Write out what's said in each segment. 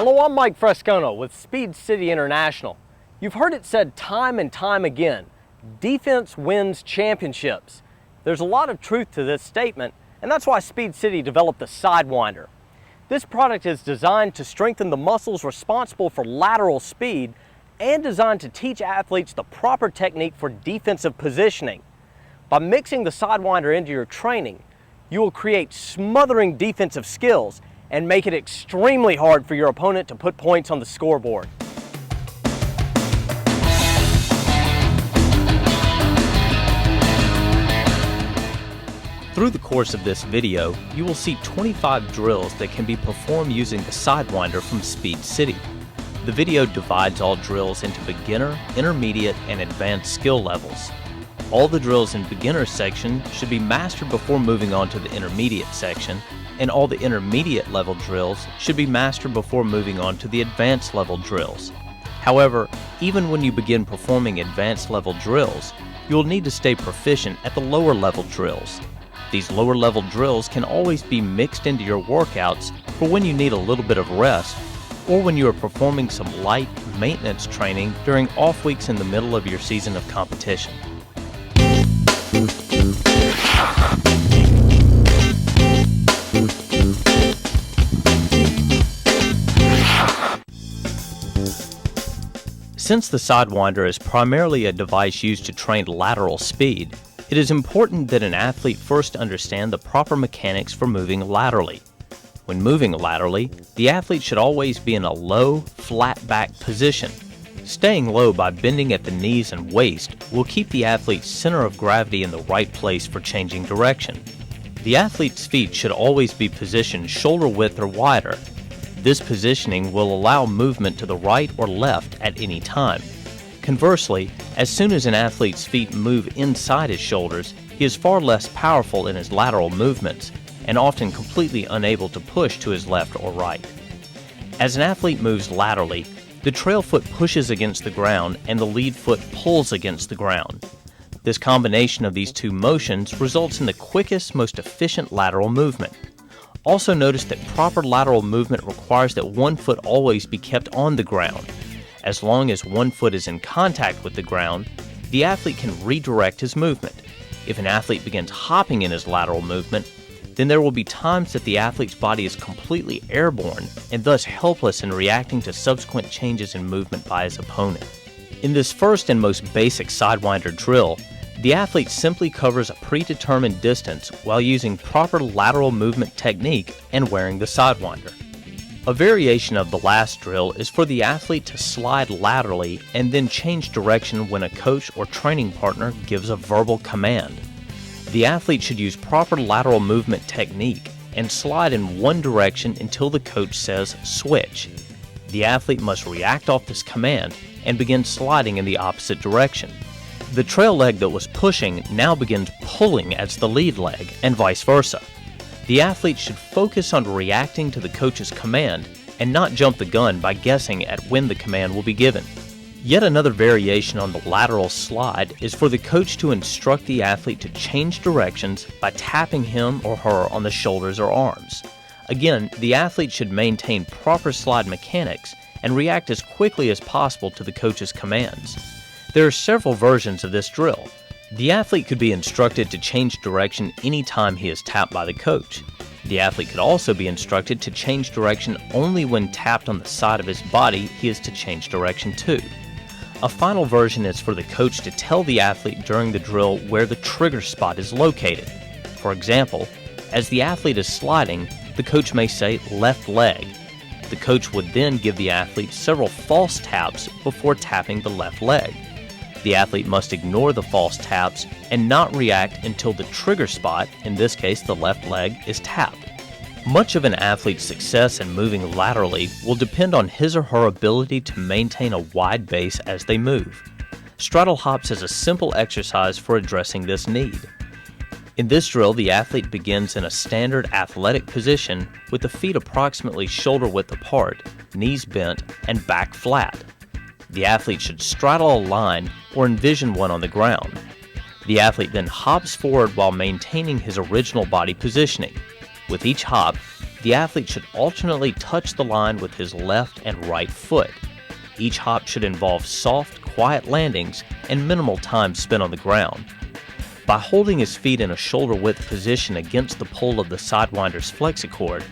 Hello, I'm Mike Frescono with Speed City International. You've heard it said time and time again, defense wins championships. There's a lot of truth to this statement, and that's why Speed City developed the Sidewinder. This product is designed to strengthen the muscles responsible for lateral speed and designed to teach athletes the proper technique for defensive positioning. By mixing the Sidewinder into your training, you will create smothering defensive skills and make it extremely hard for your opponent to put points on the scoreboard. Through the course of this video, you will see 25 drills that can be performed using the Sidewinder from Speed City. The video divides all drills into beginner, intermediate, and advanced skill levels. All the drills in beginner section should be mastered before moving on to the intermediate section, and all the intermediate level drills should be mastered before moving on to the advanced level drills. However, even when you begin performing advanced level drills, you will need to stay proficient at the lower level drills. These lower level drills can always be mixed into your workouts for when you need a little bit of rest or when you are performing some light maintenance training during off weeks in the middle of your season of competition. Since the Sidewinder is primarily a device used to train lateral speed, it is important that an athlete first understand the proper mechanics for moving laterally. When moving laterally, the athlete should always be in a low, flat back position. Staying low by bending at the knees and waist will keep the athlete's center of gravity in the right place for changing direction. The athlete's feet should always be positioned shoulder width or wider. This positioning will allow movement to the right or left at any time. Conversely, as soon as an athlete's feet move inside his shoulders, he is far less powerful in his lateral movements and often completely unable to push to his left or right. As an athlete moves laterally, the trail foot pushes against the ground and the lead foot pulls against the ground. This combination of these two motions results in the quickest, most efficient lateral movement. Also notice that proper lateral movement requires that one foot always be kept on the ground. As long as one foot is in contact with the ground, the athlete can redirect his movement. If an athlete begins hopping in his lateral movement, then there will be times that the athlete's body is completely airborne and thus helpless in reacting to subsequent changes in movement by his opponent. In this first and most basic Sidewinder drill, the athlete simply covers a predetermined distance while using proper lateral movement technique and wearing the Sidewinder. A variation of the last drill is for the athlete to slide laterally and then change direction when a coach or training partner gives a verbal command. The athlete should use proper lateral movement technique and slide in one direction until the coach says switch. The athlete must react off this command and begin sliding in the opposite direction. The trail leg that was pushing now begins pulling as the lead leg, and vice versa. The athlete should focus on reacting to the coach's command and not jump the gun by guessing at when the command will be given. Yet another variation on the lateral slide is for the coach to instruct the athlete to change directions by tapping him or her on the shoulders or arms. Again, the athlete should maintain proper slide mechanics and react as quickly as possible to the coach's commands. There are several versions of this drill. The athlete could be instructed to change direction anytime he is tapped by the coach. The athlete could also be instructed to change direction only when tapped on the side of his body he is to change direction to. A final version is for the coach to tell the athlete during the drill where the trigger spot is located. For example, as the athlete is sliding, the coach may say left leg. The coach would then give the athlete several false taps before tapping the left leg. The athlete must ignore the false taps and not react until the trigger spot, in this case the left leg, is tapped. Much of an athlete's success in moving laterally will depend on his or her ability to maintain a wide base as they move. Straddle hops is a simple exercise for addressing this need. In this drill, the athlete begins in a standard athletic position with the feet approximately shoulder width apart, knees bent, and back flat. The athlete should straddle a line or envision one on the ground. The athlete then hops forward while maintaining his original body positioning. With each hop, The athlete should alternately touch the line with his left and right foot. Each hop should involve soft, quiet landings and minimal time spent on the ground. By holding his feet in a shoulder-width position against the pull of the Sidewinder's flexicord,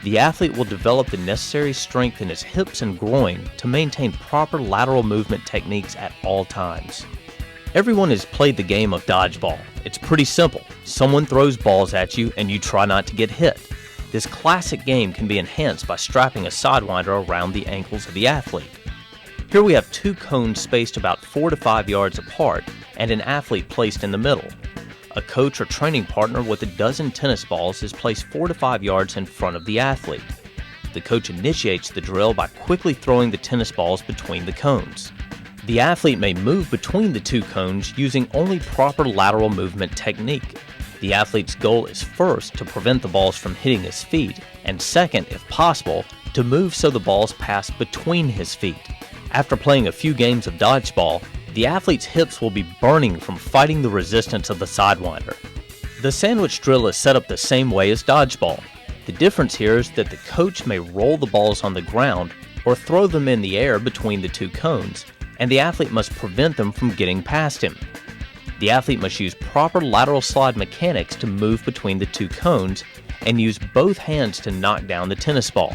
the athlete will develop the necessary strength in his hips and groin to maintain proper lateral movement techniques at all times. Everyone has played the game of dodgeball. It's pretty simple. Someone throws balls at you and you try not to get hit. This classic game can be enhanced by strapping a Sidewinder around the ankles of the athlete. Here we have two cones spaced about 4 to 5 yards apart and an athlete placed in the middle. A coach or training partner with a dozen tennis balls is placed 4 to 5 yards in front of the athlete. The coach initiates the drill by quickly throwing the tennis balls between the cones. The athlete may move between the two cones using only proper lateral movement technique. The athlete's goal is first to prevent the balls from hitting his feet, and second, if possible, to move so the balls pass between his feet. After playing a few games of dodgeball, the athlete's hips will be burning from fighting the resistance of the Sidewinder. The sandwich drill is set up the same way as dodgeball. The difference here is that the coach may roll the balls on the ground or throw them in the air between the two cones, and the athlete must prevent them from getting past him. The athlete must use proper lateral slide mechanics to move between the two cones and use both hands to knock down the tennis ball.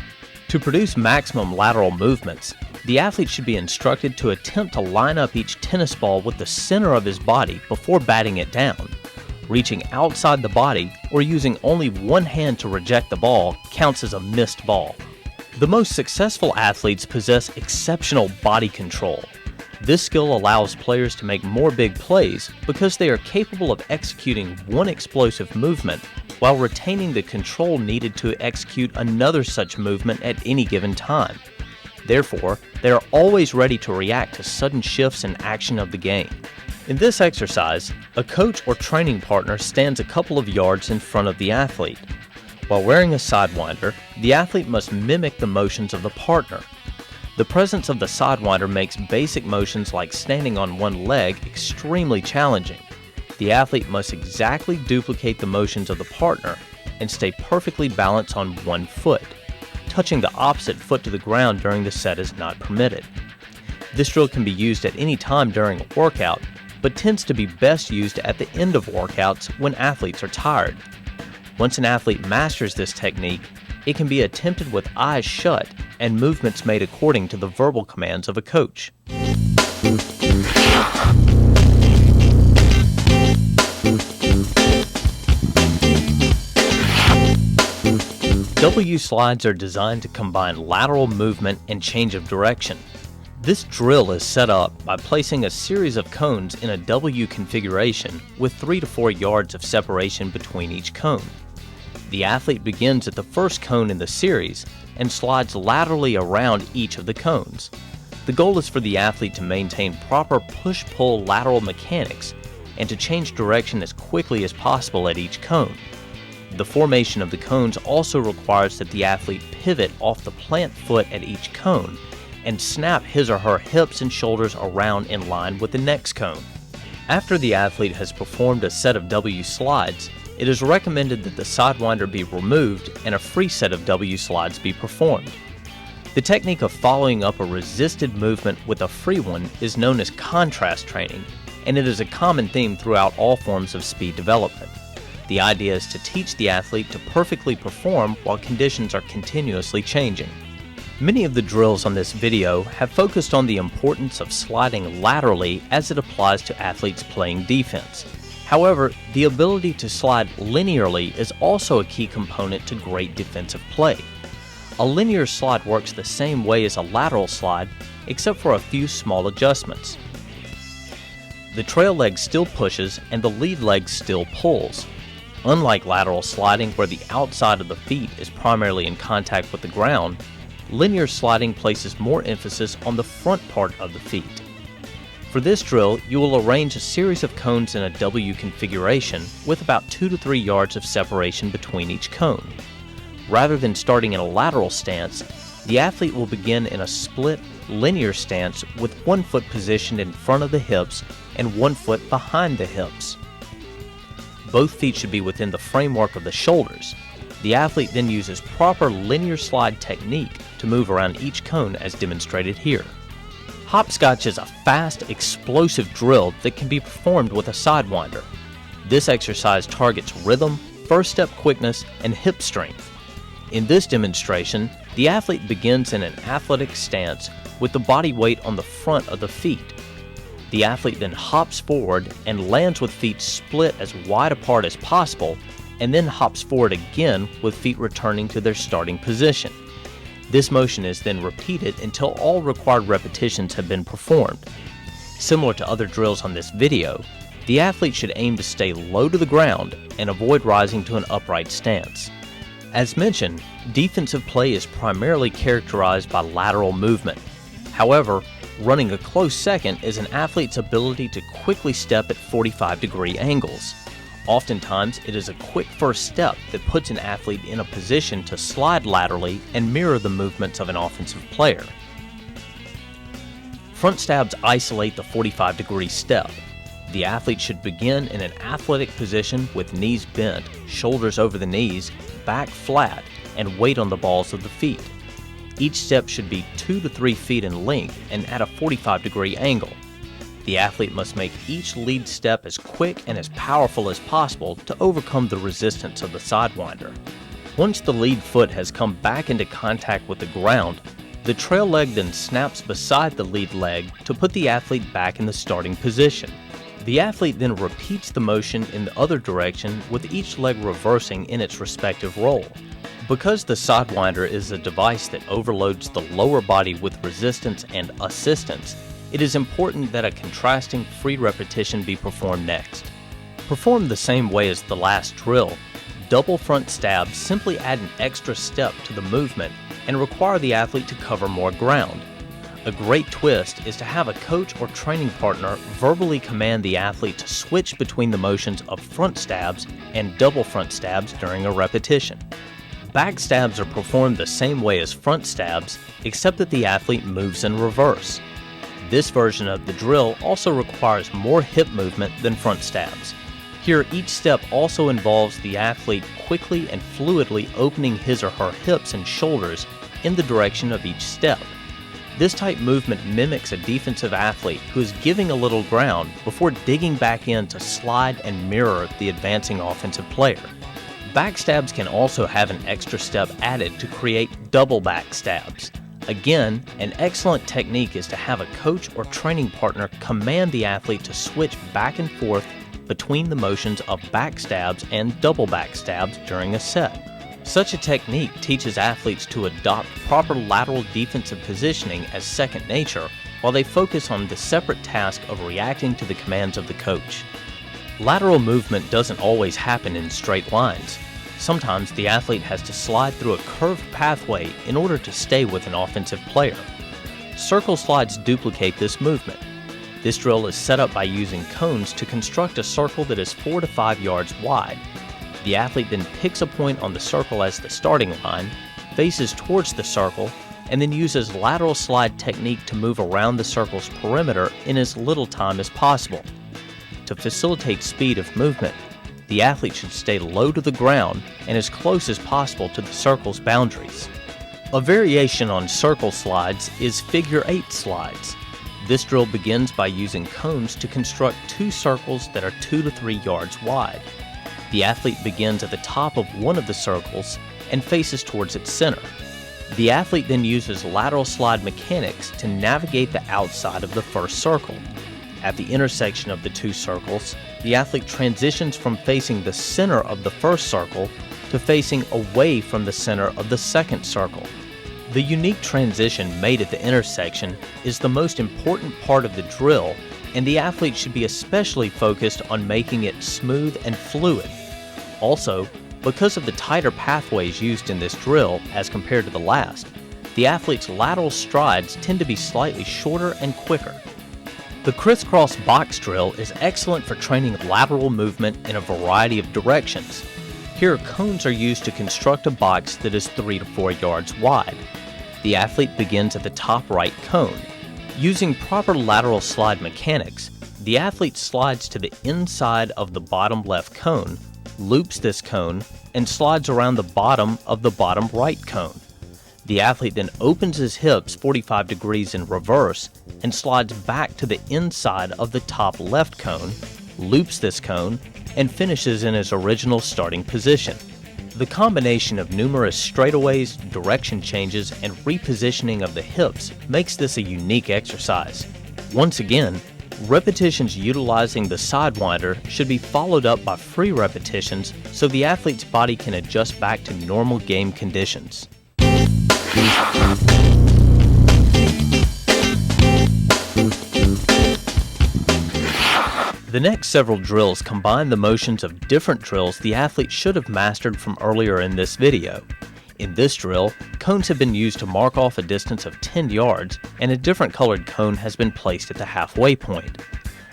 To produce maximum lateral movements, the athlete should be instructed to attempt to line up each tennis ball with the center of his body before batting it down. Reaching outside the body or using only one hand to reject the ball counts as a missed ball. The most successful athletes possess exceptional body control. This skill allows players to make more big plays because they are capable of executing one explosive movement while retaining the control needed to execute another such movement at any given time. Therefore, they are always ready to react to sudden shifts in action of the game. In this exercise, a coach or training partner stands a couple of yards in front of the athlete. While wearing a Sidewinder, the athlete must mimic the motions of the partner. The presence of the Sidewinder makes basic motions like standing on one leg extremely challenging. The athlete must exactly duplicate the motions of the partner and stay perfectly balanced on one foot. Touching the opposite foot to the ground during the set is not permitted. This drill can be used at any time during a workout, but tends to be best used at the end of workouts when athletes are tired. Once an athlete masters this technique, it can be attempted with eyes shut and movements made according to the verbal commands of a coach. W slides are designed to combine lateral movement and change of direction. This drill is set up by placing a series of cones in a W configuration with 3 to 4 yards of separation between each cone. The athlete begins at the first cone in the series and slides laterally around each of the cones. The goal is for the athlete to maintain proper push-pull lateral mechanics and to change direction as quickly as possible at each cone. The formation of the cones also requires that the athlete pivot off the plant foot at each cone and snap his or her hips and shoulders around in line with the next cone. After the athlete has performed a set of W slides, it is recommended that the Sidewinder be removed and a free set of W slides be performed. The technique of following up a resisted movement with a free one is known as contrast training, and it is a common theme throughout all forms of speed development. The idea is to teach the athlete to perfectly perform while conditions are continuously changing. Many of the drills on this video have focused on the importance of sliding laterally as it applies to athletes playing defense. However, the ability to slide linearly is also a key component to great defensive play. A linear slide works the same way as a lateral slide, except for a few small adjustments. The trail leg still pushes and the lead leg still pulls. Unlike lateral sliding where the outside of the feet is primarily in contact with the ground, linear sliding places more emphasis on the front part of the feet. For this drill, you will arrange a series of cones in a W configuration with about 2 to 3 yards of separation between each cone. Rather than starting in a lateral stance, the athlete will begin in a split, linear stance with one foot positioned in front of the hips and one foot behind the hips. Both feet should be within the framework of the shoulders. The athlete then uses proper linear slide technique to move around each cone as demonstrated here. Hopscotch is a fast, explosive drill that can be performed with a Sidewinder. This exercise targets rhythm, first step quickness, and hip strength. In this demonstration, the athlete begins in an athletic stance with the body weight on the front of the feet. The athlete then hops forward and lands with feet split as wide apart as possible, and then hops forward again with feet returning to their starting position. This motion is then repeated until all required repetitions have been performed. Similar to other drills on this video, the athlete should aim to stay low to the ground and avoid rising to an upright stance. As mentioned, defensive play is primarily characterized by lateral movement. However, running a close second is an athlete's ability to quickly step at 45-degree angles. Oftentimes, it is a quick first step that puts an athlete in a position to slide laterally and mirror the movements of an offensive player. Front stabs isolate the 45-degree step. The athlete should begin in an athletic position with knees bent, shoulders over the knees, back flat, and weight on the balls of the feet. Each step should be 2 to 3 feet in length and at a 45-degree angle. The athlete must make each lead step as quick and as powerful as possible to overcome the resistance of the Sidewinder. Once the lead foot has come back into contact with the ground, the trail leg then snaps beside the lead leg to put the athlete back in the starting position. The athlete then repeats the motion in the other direction with each leg reversing in its respective role. Because the Sidewinder is a device that overloads the lower body with resistance and assistance, it is important that a contrasting free repetition be performed next. Performed the same way as the last drill, double front stabs simply add an extra step to the movement and require the athlete to cover more ground. A great twist is to have a coach or training partner verbally command the athlete to switch between the motions of front stabs and double front stabs during a repetition. Back stabs are performed the same way as front stabs, except that the athlete moves in reverse. This version of the drill also requires more hip movement than front stabs. Here, each step also involves the athlete quickly and fluidly opening his or her hips and shoulders in the direction of each step. This type movement mimics a defensive athlete who is giving a little ground before digging back in to slide and mirror the advancing offensive player. Backstabs can also have an extra step added to create double backstabs. Again, an excellent technique is to have a coach or training partner command the athlete to switch back and forth between the motions of backstabs and double backstabs during a set. Such a technique teaches athletes to adopt proper lateral defensive positioning as second nature while they focus on the separate task of reacting to the commands of the coach. Lateral movement doesn't always happen in straight lines. Sometimes the athlete has to slide through a curved pathway in order to stay with an offensive player. Circle slides duplicate this movement. This drill is set up by using cones to construct a circle that is 4 to 5 yards wide. The athlete then picks a point on the circle as the starting line, faces towards the circle, and then uses lateral slide technique to move around the circle's perimeter in as little time as possible. To facilitate speed of movement, the athlete should stay low to the ground and as close as possible to the circle's boundaries. A variation on circle slides is figure 8 slides. This drill begins by using cones to construct 2 circles that are 2 to 3 yards wide. The athlete begins at the top of one of the circles and faces towards its center. The athlete then uses lateral slide mechanics to navigate the outside of the first circle. At the intersection of the 2 circles, the athlete transitions from facing the center of the first circle to facing away from the center of the second circle. The unique transition made at the intersection is the most important part of the drill, and the athlete should be especially focused on making it smooth and fluid. Also, because of the tighter pathways used in this drill as compared to the last, the athlete's lateral strides tend to be slightly shorter and quicker. The crisscross box drill is excellent for training lateral movement in a variety of directions. Here, cones are used to construct a box that is 3 to 4 yards wide. The athlete begins at the top right cone. Using proper lateral slide mechanics, the athlete slides to the inside of the bottom left cone, loops this cone, and slides around the bottom of the bottom right cone. The athlete then opens his hips 45 degrees in reverse and slides back to the inside of the top left cone, loops this cone, and finishes in his original starting position. The combination of numerous straightaways, direction changes, and repositioning of the hips makes this a unique exercise. Once again, repetitions utilizing the Sidewinder should be followed up by free repetitions so the athlete's body can adjust back to normal game conditions. The next several drills combine the motions of different drills the athlete should have mastered from earlier in this video. In this drill, cones have been used to mark off a distance of 10 yards, and a different colored cone has been placed at the halfway point.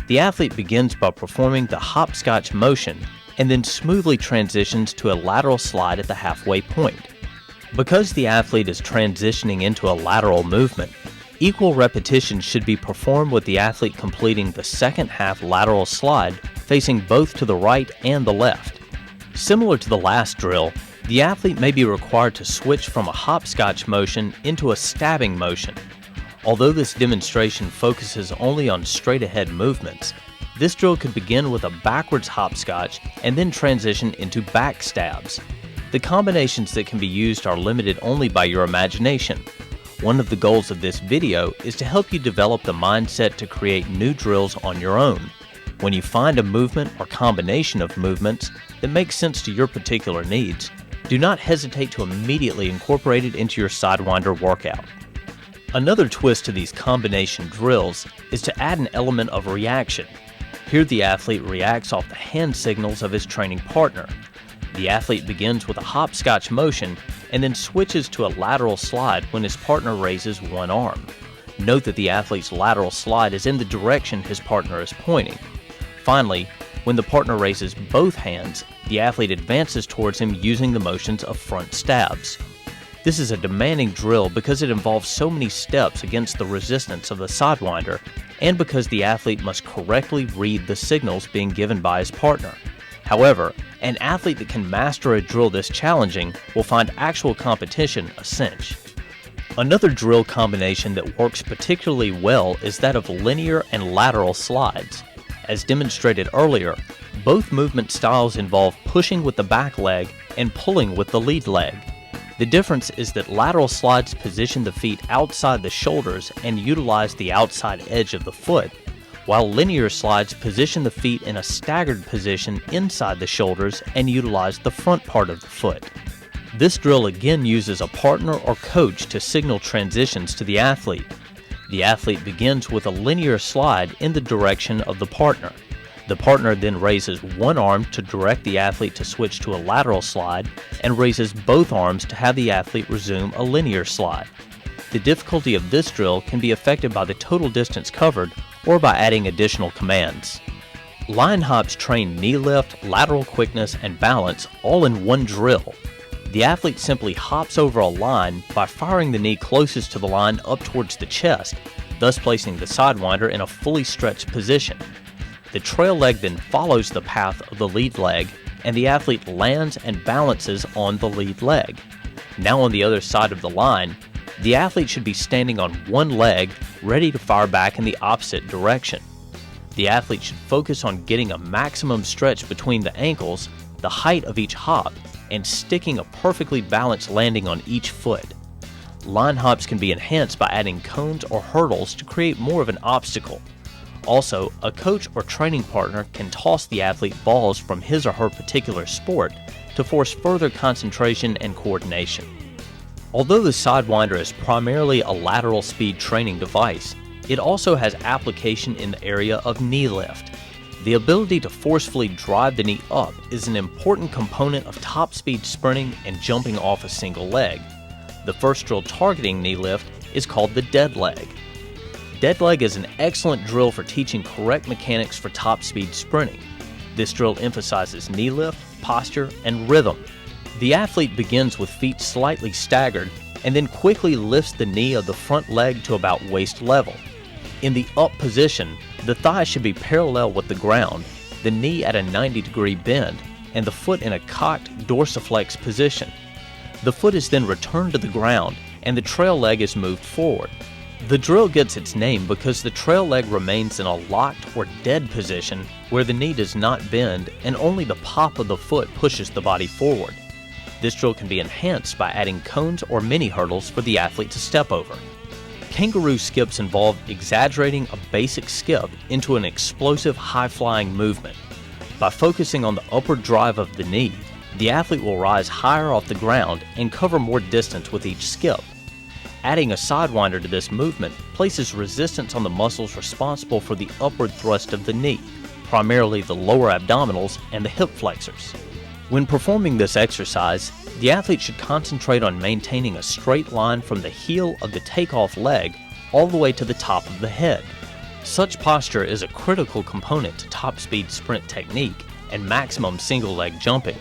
The athlete begins by performing the hopscotch motion and then smoothly transitions to a lateral slide at the halfway point. Because the athlete is transitioning into a lateral movement, equal repetitions should be performed with the athlete completing the second half lateral slide facing both to the right and the left. Similar to the last drill, the athlete may be required to switch from a hopscotch motion into a stabbing motion. Although this demonstration focuses only on straight ahead movements, this drill could begin with a backwards hopscotch and then transition into back stabs. The combinations that can be used are limited only by your imagination. One of the goals of this video is to help you develop the mindset to create new drills on your own. When you find a movement or combination of movements that makes sense to your particular needs, do not hesitate to immediately incorporate it into your Sidewinder workout. Another twist to these combination drills is to add an element of reaction. Here the athlete reacts off the hand signals of his training partner. The athlete begins with a hopscotch motion and then switches to a lateral slide when his partner raises one arm. Note that the athlete's lateral slide is in the direction his partner is pointing. Finally, when the partner raises both hands, the athlete advances towards him using the motions of front stabs. This is a demanding drill because it involves so many steps against the resistance of the Sidewinder, and because the athlete must correctly read the signals being given by his partner. However, an athlete that can master a drill this challenging will find actual competition a cinch. Another drill combination that works particularly well is that of linear and lateral slides. As demonstrated earlier, both movement styles involve pushing with the back leg and pulling with the lead leg. The difference is that lateral slides position the feet outside the shoulders and utilize the outside edge of the foot, while linear slides position the feet in a staggered position inside the shoulders and utilize the front part of the foot. This drill again uses a partner or coach to signal transitions to the athlete. The athlete begins with a linear slide in the direction of the partner. The partner then raises one arm to direct the athlete to switch to a lateral slide and raises both arms to have the athlete resume a linear slide. The difficulty of this drill can be affected by the total distance covered or by adding additional commands. Line hops train knee lift, lateral quickness, and balance all in one drill. The athlete simply hops over a line by firing the knee closest to the line up towards the chest, thus placing the Sidewinder in a fully stretched position. The trail leg then follows the path of the lead leg, and the athlete lands and balances on the lead leg. Now on the other side of the line, the athlete should be standing on one leg, ready to fire back in the opposite direction. The athlete should focus on getting a maximum stretch between the ankles, the height of each hop, and sticking a perfectly balanced landing on each foot. Line hops can be enhanced by adding cones or hurdles to create more of an obstacle. Also, a coach or training partner can toss the athlete balls from his or her particular sport to force further concentration and coordination. Although the Sidewinder is primarily a lateral speed training device, it also has application in the area of knee lift. The ability to forcefully drive the knee up is an important component of top speed sprinting and jumping off a single leg. The first drill targeting knee lift is called the dead leg. Dead leg is an excellent drill for teaching correct mechanics for top speed sprinting. This drill emphasizes knee lift, posture, and rhythm. The athlete begins with feet slightly staggered and then quickly lifts the knee of the front leg to about waist level. In the up position, the thigh should be parallel with the ground, the knee at a 90-degree bend, and the foot in a cocked dorsiflex position. The foot is then returned to the ground and the trail leg is moved forward. The drill gets its name because the trail leg remains in a locked or dead position where the knee does not bend and only the pop of the foot pushes the body forward. This drill can be enhanced by adding cones or mini hurdles for the athlete to step over. Kangaroo skips involve exaggerating a basic skip into an explosive high-flying movement. By focusing on the upward drive of the knee, the athlete will rise higher off the ground and cover more distance with each skip. Adding a sidewinder to this movement places resistance on the muscles responsible for the upward thrust of the knee, primarily the lower abdominals and the hip flexors. When performing this exercise, the athlete should concentrate on maintaining a straight line from the heel of the takeoff leg all the way to the top of the head. Such posture is a critical component to top speed sprint technique and maximum single leg jumping.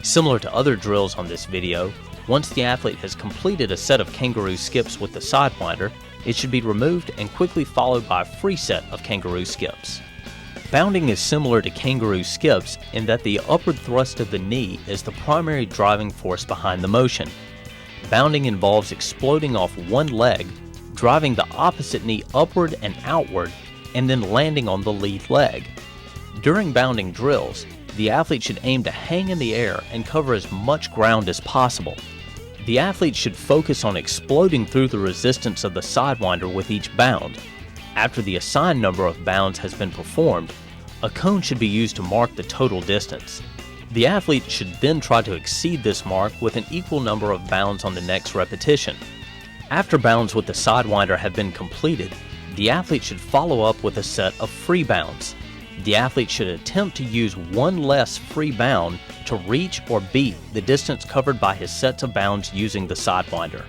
Similar to other drills on this video, once the athlete has completed a set of kangaroo skips with the sidewinder, it should be removed and quickly followed by a free set of kangaroo skips. Bounding is similar to kangaroo skips in that the upward thrust of the knee is the primary driving force behind the motion. Bounding involves exploding off one leg, driving the opposite knee upward and outward, and then landing on the lead leg. During bounding drills, the athlete should aim to hang in the air and cover as much ground as possible. The athlete should focus on exploding through the resistance of the sidewinder with each bound. After the assigned number of bounds has been performed, a cone should be used to mark the total distance. The athlete should then try to exceed this mark with an equal number of bounds on the next repetition. After bounds with the sidewinder have been completed, the athlete should follow up with a set of free bounds. The athlete should attempt to use one less free bound to reach or beat the distance covered by his sets of bounds using the sidewinder.